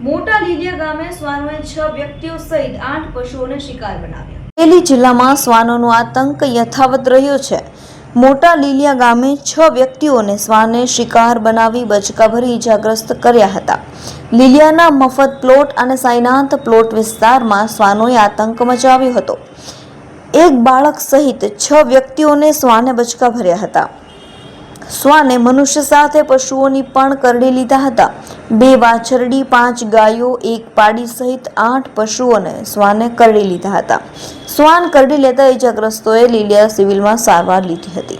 મોટા લીલિયા ગામે શ્વાનોએ 6 વ્યક્તિઓ સહિત 8 પશુઓને શિકાર બનાવ્યા. અમરેલી જિલ્લામાં શ્વાનોનો આતંક યથાવત રહ્યો છે. મોટા લીલિયા ગામે 6 વ્યક્તિઓને શ્વાને શિકાર બનાવી બચકાભરી ઇજાગ્રસ્ત કર્યા હતા. લીલિયાના મફત પ્લોટ અને સાઈનાથ પ્લોટ વિસ્તારમાં શ્વાનોએ આતંક મચાવ્યો હતો. એક બાળક સહિત 6 વ્યક્તિઓને શ્વાને બચકા ભર્યા હતા. શ્વાને મનુષ્ય સાથે પશુઓની પણ કરડી લીધા હતા. 2 વાછરડી, 5 ગાયો, 1 પાડી સહિત 8 પશુઓને શ્વાને કરડી લીધા હતા. શ્વાન કરડી લેતા ઇજાગ્રસ્તોએ લીલિયા સિવિલમાં સારવાર લીધી હતી.